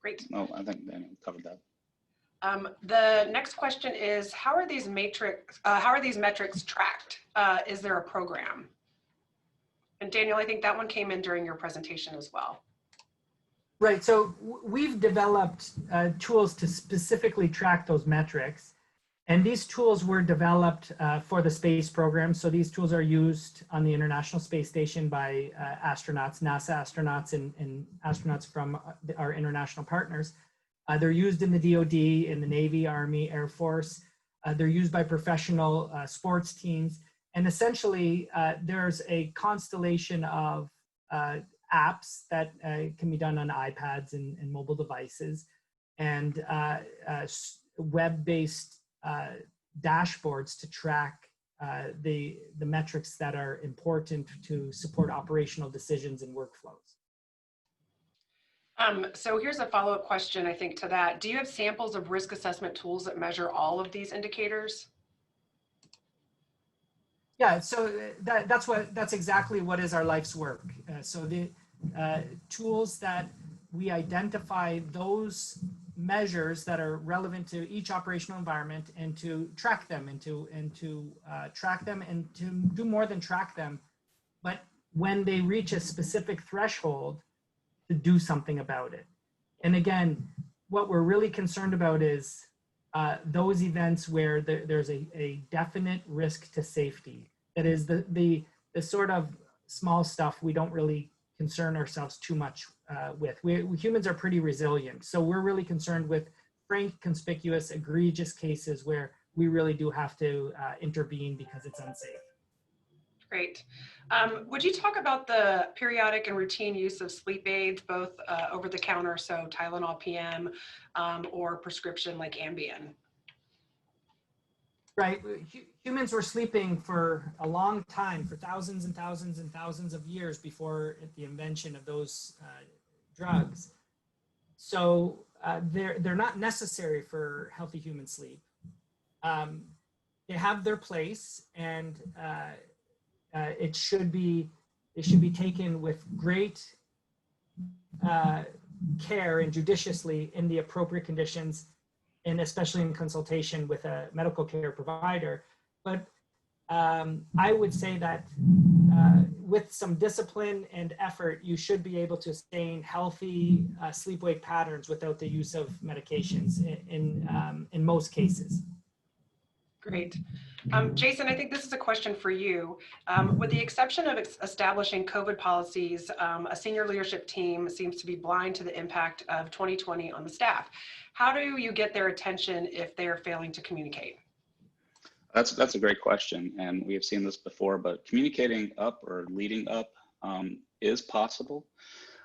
Great. No, I think Daniel covered that. The next question is, how are these metrics tracked? Is there a program? And Daniel, I think that one came in during your presentation as well. Right, so we've developed tools to specifically track those metrics. And these tools were developed for the space program. So these tools are used on the International Space Station by astronauts, NASA astronauts, and astronauts from our international partners. They're used in the DoD, in the Navy, Army, Air Force. They're used by professional sports teams. And essentially, there's a constellation of apps that can be done on iPads and mobile devices, and web-based dashboards to track the metrics that are important to support operational decisions and workflows. So here's a follow-up question, I think, to that. Do you have samples of risk assessment tools that measure all of these indicators? Yeah, so that's exactly what is our life's work. So the tools that we identify those measures that are relevant to each operational environment, and to track them, and to track them, and to do more than track them, but when they reach a specific threshold, to do something about it. And again, what we're really concerned about is those events where there's a definite risk to safety. That is the sort of small stuff we don't really concern ourselves too much with. We humans are pretty resilient. So we're really concerned with frank, conspicuous, egregious cases where we really do have to intervene because it's unsafe. Great. Would you talk about the periodic and routine use of sleep aids, both over the counter, so Tylenol PM, or prescription like Ambien? Right. Humans were sleeping for a long time, for thousands and thousands and thousands of years before the invention of those drugs. So they're not necessary for healthy human sleep. They have their place, and it should be taken with great care and judiciously in the appropriate conditions, and especially in consultation with a medical care provider. But I would say that with some discipline and effort, you should be able to sustain healthy sleep-wake patterns without the use of medications in most cases. Great. Jason, I think this is a question for you. With the exception of establishing COVID policies, a senior leadership team seems to be blind to the impact of 2020 on the staff. How do you get their attention if they are failing to communicate? That's a great question, and we have seen this before, but communicating up or leading up is possible.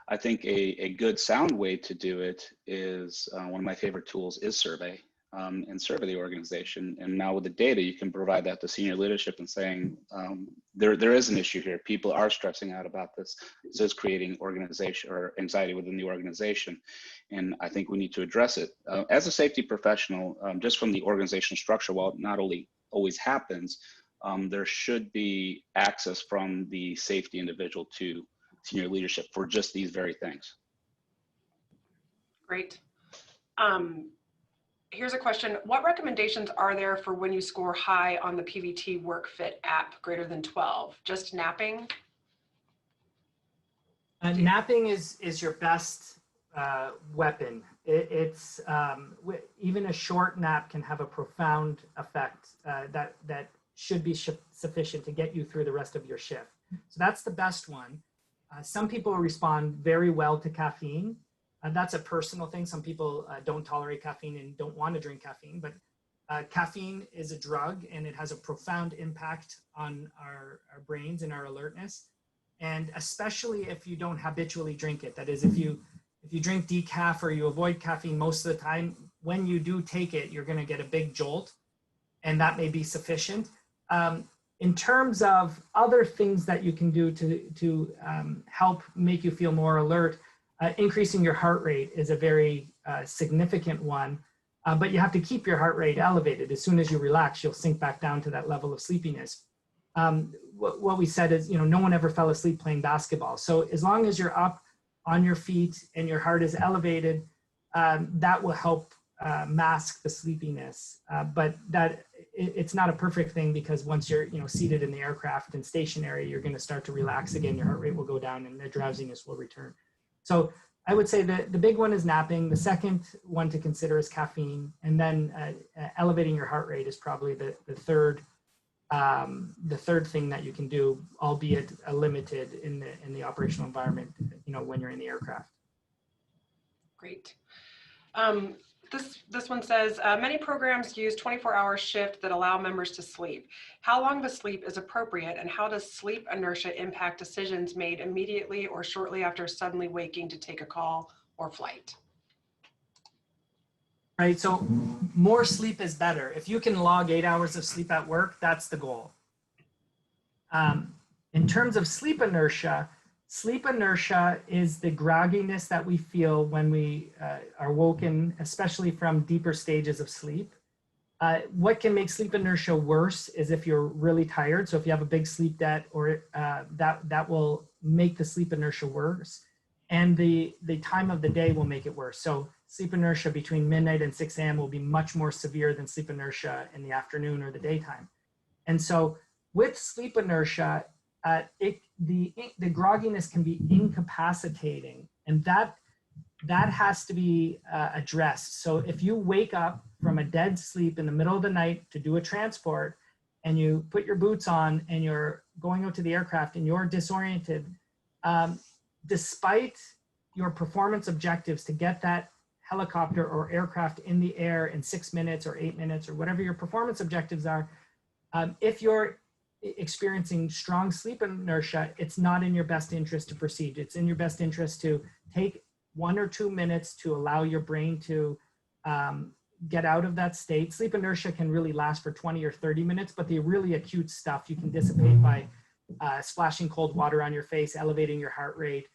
I think a good sound way to do it is one of my favorite tools is survey. And survey the organization. And now with the data, you can provide that to senior leadership and saying, there is an issue here. People are stressing out about this. This is creating organization or anxiety within the organization. And I think we need to address it. As a safety professional, just from the organizational structure, while it not only always happens, there should be access from the safety individual to senior leadership for just these very things. Great. Here's a question. What recommendations are there for when you score high on the PVT WorkFit app greater than 12? Just napping? Napping is your best weapon. It's even a short nap can have a profound effect that should be sufficient to get you through the rest of your shift. So that's the best one. Some people respond very well to caffeine. That's a personal thing. Some people don't tolerate caffeine and don't want to drink caffeine, but caffeine is a drug and it has a profound impact on our brains and our alertness. And especially if you don't habitually drink it. That is, if you drink decaf or you avoid caffeine most of the time, when you do take it, you're going to get a big jolt, and that may be sufficient. In terms of other things that you can do to help make you feel more alert, increasing your heart rate is a very significant one, but you have to keep your heart rate elevated. As soon as you relax, you'll sink back down to that level of sleepiness. What we said is, no one ever fell asleep playing basketball. So as long as you're up on your feet and your heart is elevated, that will help mask the sleepiness. But it's not a perfect thing, because once you're seated in the aircraft and stationary, you're going to start to relax again. Your heart rate will go down and the drowsiness will return. So I would say that the big one is napping. The second one to consider is caffeine, and then elevating your heart rate is probably the third thing that you can do, albeit limited in the operational environment, when you're in the aircraft. Great. This one says, many programs use 24-hour shift that allow members to sleep. How long of a sleep is appropriate, and how does sleep inertia impact decisions made immediately or shortly after suddenly waking to take a call or flight? Right, so more sleep is better. If you can log 8 hours of sleep at work, that's the goal. In terms of sleep inertia is the grogginess that we feel when we are woken, especially from deeper stages of sleep. What can make sleep inertia worse is if you're really tired. So if you have a big sleep debt, or that will make the sleep inertia worse. And the time of the day will make it worse. So sleep inertia between midnight and 6 a.m. will be much more severe than sleep inertia in the afternoon or the daytime. And so with sleep inertia, the grogginess can be incapacitating, and that has to be addressed. So if you wake up from a dead sleep in the middle of the night to do a transport, and you put your boots on and you're going out to the aircraft and you're disoriented, despite your performance objectives to get that helicopter or aircraft in the air in 6 minutes or 8 minutes or whatever your performance objectives are, if you're experiencing strong sleep inertia, it's not in your best interest to proceed. It's in your best interest to take 1 or 2 minutes to allow your brain to get out of that state. Sleep inertia can really last for 20 or 30 minutes, but the really acute stuff you can dissipate by splashing cold water on your face, elevating your heart rate,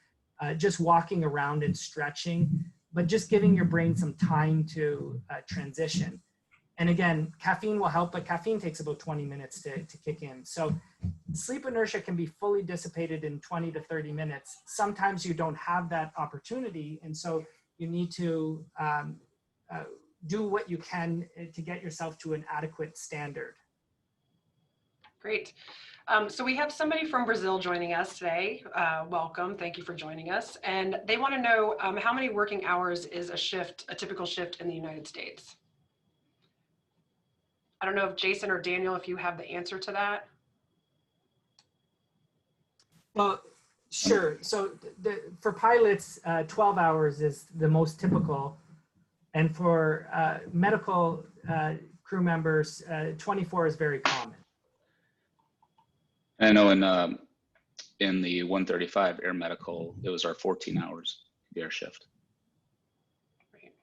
just walking around and stretching, but just giving your brain some time to transition. And again, caffeine will help, but caffeine takes about 20 minutes to kick in. So sleep inertia can be fully dissipated in 20 to 30 minutes. Sometimes you don't have that opportunity, and so you need to do what you can to get yourself to an adequate standard. Great. So we have somebody from Brazil joining us today. Welcome. Thank you for joining us. And they want to know how many working hours is a typical shift in the United States? I don't know if Jason or Daniel, if you have the answer to that. Well, sure. So for pilots, 12 hours is the most typical. And for medical crew members, 24 is very common. I know in the 135 air medical, it was our 14 hours the air shift. Right.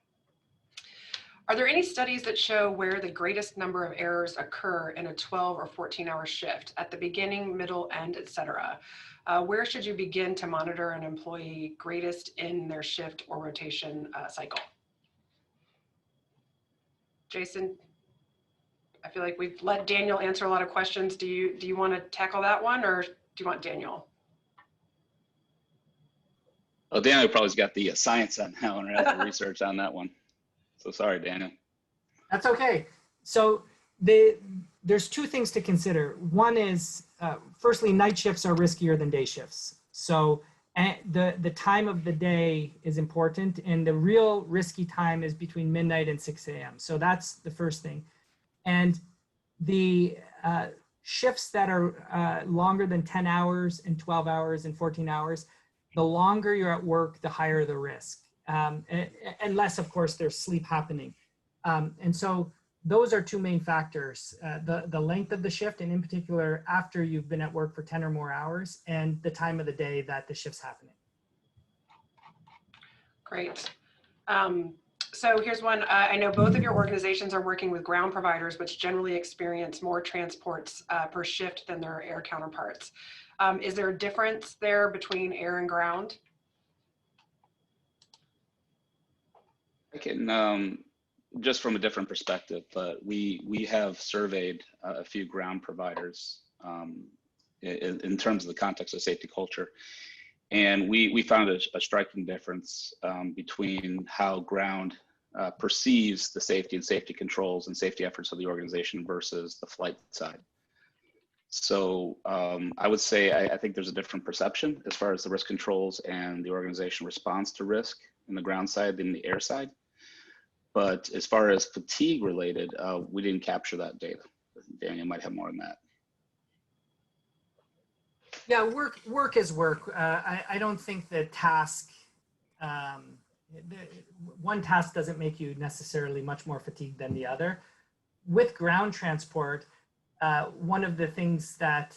Are there any studies that show where the greatest number of errors occur in a 12 or 14-hour shift, at the beginning, middle, end, etc.? Where should you begin to monitor an employee greatest in their shift or rotation cycle? Jason, I feel like we've let Daniel answer a lot of questions. Do you want to tackle that one, or do you want Daniel? Well, Daniel probably's got the science on that one, right? The research on that one. So sorry, Daniel. That's okay. So there's two things to consider. One is, firstly, night shifts are riskier than day shifts. So the time of the day is important, and the real risky time is between midnight and 6 a.m. So that's the first thing. And the shifts that are longer than 10 hours and 12 hours and 14 hours, the longer you're at work, the higher the risk. Unless, of course, there's sleep happening. And so those are two main factors, the length of the shift, and in particular, after you've been at work for 10 or more hours, and the time of the day that the shift's happening. Great. So here's one. I know both of your organizations are working with ground providers, which generally experience more transports per shift than their air counterparts. Is there a difference there between air and ground? I can, just from a different perspective, but we have surveyed a few ground providers in terms of the context of safety culture. And we found a striking difference between how ground perceives the safety and safety controls and safety efforts of the organization versus the flight side. So I would say I think there's a different perception as far as the risk controls and the organization response to risk in the ground side than the air side. But as far as fatigue related, we didn't capture that data. Daniel might have more on that. Yeah, work is work. I don't think the task, one task doesn't make you necessarily much more fatigued than the other. With ground transport, one of the things that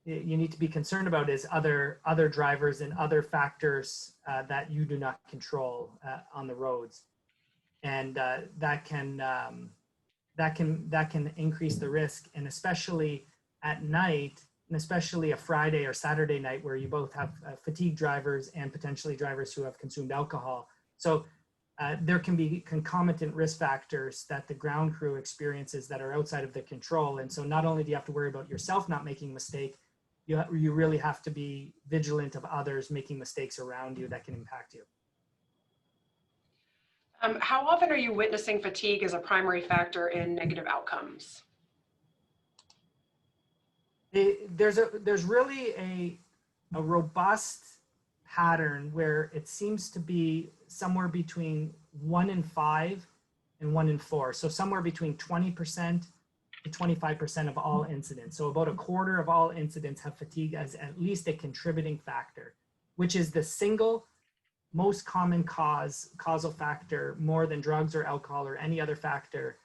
you need to be concerned about is other drivers and other factors that you do not control on the roads, and that can increase the risk, and especially at night, and especially a Friday or Saturday night where you both have fatigued drivers and potentially drivers who have consumed alcohol. So there can be concomitant risk factors that the ground crew experiences that are outside of their control. And so not only do you have to worry about yourself not making a mistake, you really have to be vigilant of others making mistakes around you that can impact you. How often are you witnessing fatigue as a primary factor in negative outcomes? There's really a robust pattern where it seems to be somewhere between 1 in 5 and 1 in 4. So somewhere between 20% to 25% of all incidents. So about a quarter of all incidents have fatigue as at least a contributing factor, which is the single most common causal factor, more than drugs or alcohol or any other factor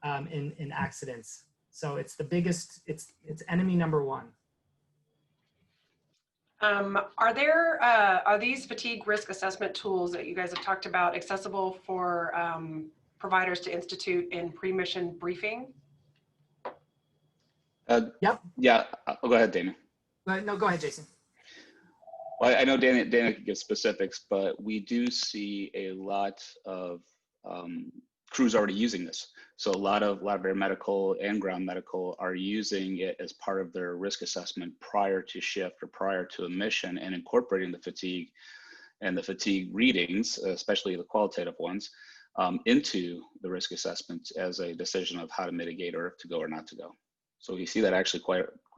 in accidents. So it's the biggest, it's enemy number one. Are these fatigue risk assessment tools that you guys have talked about accessible for providers to institute in pre-mission briefing? Yep. Yeah, I'll go ahead, Dana. No, go ahead, Jason. Well, I know Dana can give specifics, but we do see a lot of crews already using this. So a lot of air medical and ground medical are using it as part of their risk assessment prior to shift or prior to a mission, and incorporating the fatigue and the fatigue readings, especially the qualitative ones, into the risk assessment as a decision of how to mitigate or if to go or not to go. So you see that actually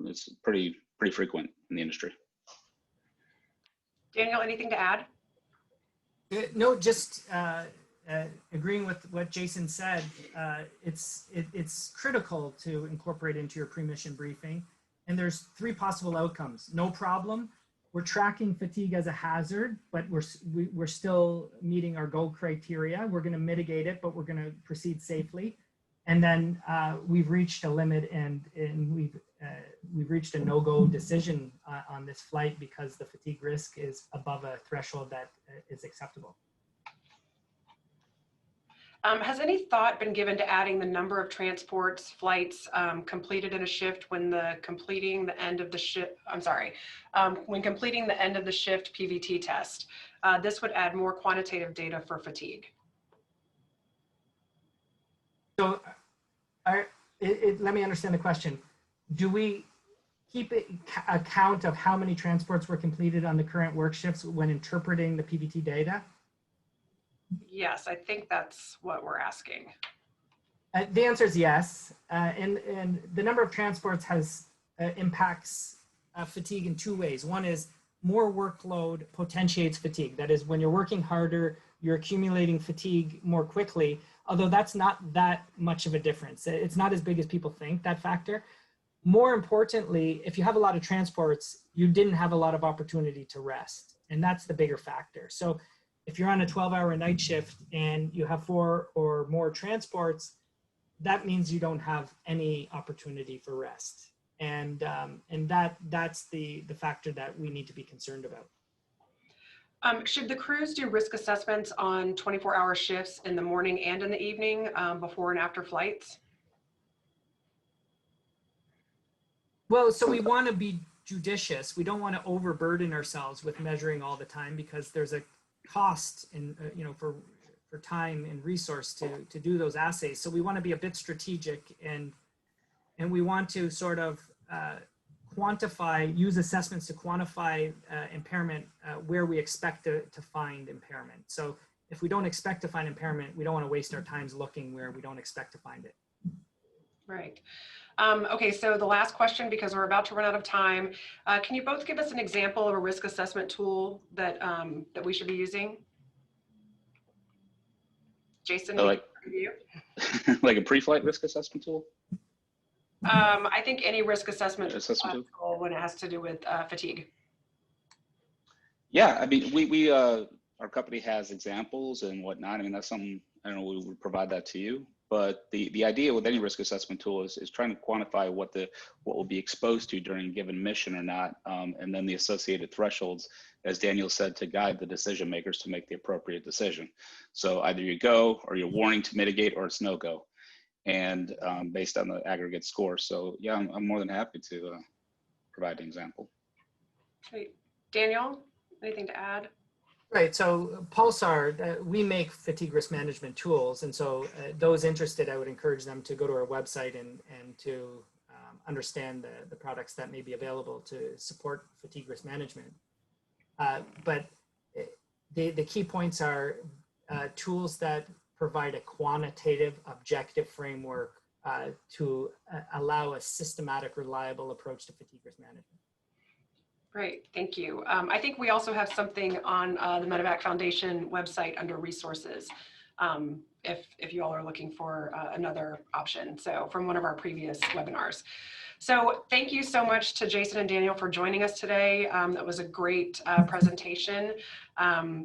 it's pretty frequent in the industry. Daniel, anything to add? No, just agreeing with what Jason said. It's critical to incorporate into your pre-mission briefing. And there's 3 possible outcomes. No problem. We're tracking fatigue as a hazard, but we're still meeting our goal criteria. We're going to mitigate it, but we're going to proceed safely. And then we've reached a limit, and we've reached a no-go decision on this flight because the fatigue risk is above a threshold that is acceptable. Has any thought been given to adding the number of transports, flights completed in a shift when completing the end of the shift? I'm sorry, when completing the end of the shift PVT test. This would add more quantitative data for fatigue. So, let me understand the question. Do we keep a count of how many transports were completed on the current work shifts when interpreting the PVT data? Yes, I think that's what we're asking. The answer is yes. And the number of transports impacts fatigue in 2 ways. One is more workload potentiates fatigue. That is, when you're working harder, you're accumulating fatigue more quickly, although that's not that much of a difference. It's not as big as people think, that factor. More importantly, if you have a lot of transports, you didn't have a lot of opportunity to rest. And that's the bigger factor. So if you're on a 12-hour night shift and you have 4 or more transports, that means you don't have any opportunity for rest. And that's the factor that we need to be concerned about. Should the crews do risk assessments on 24-hour shifts in the morning and in the evening before and after flights? Well, so we want to be judicious. We don't want to overburden ourselves with measuring all the time because there's a cost in for time and resource to do those assays. So we want to be a bit strategic and we want to sort of use assessments to quantify impairment where we expect to find impairment. So if we don't expect to find impairment, we don't want to waste our times looking where we don't expect to find it. Right. Okay, so the last question, because we're about to run out of time, can you both give us an example of a risk assessment tool that we should be using? Jason, like a pre-flight risk assessment tool? I think any risk assessment tool when it has to do with fatigue. Yeah, I mean, our company has examples and whatnot. I mean, that's something, I don't know, we would provide that to you. But the idea with any risk assessment tool is trying to quantify what will be exposed to during a given mission or not, and then the associated thresholds, as Daniel said, to guide the decision makers to make the appropriate decision. So either you go, or you're warning to mitigate, or it's no go, and based on the aggregate score. So yeah, I'm more than happy to provide an example. Great. Daniel, anything to add? Right, so Pulsar, we make fatigue risk management tools, and so those interested, I would encourage them to go to our website and to understand the products that may be available to support fatigue risk management. But the key points are tools that provide a quantitative, objective framework to allow a systematic, reliable approach to fatigue risk management. Great, thank you. I think we also have something on the MedEvac Foundation website under resources, if you all are looking for another option, so from one of our previous webinars. So thank you so much to Jason and Daniel for joining us today. That was a great presentation.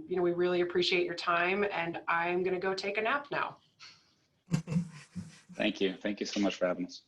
We really appreciate your time, and I'm gonna go take a nap now. Thank you so much for having us.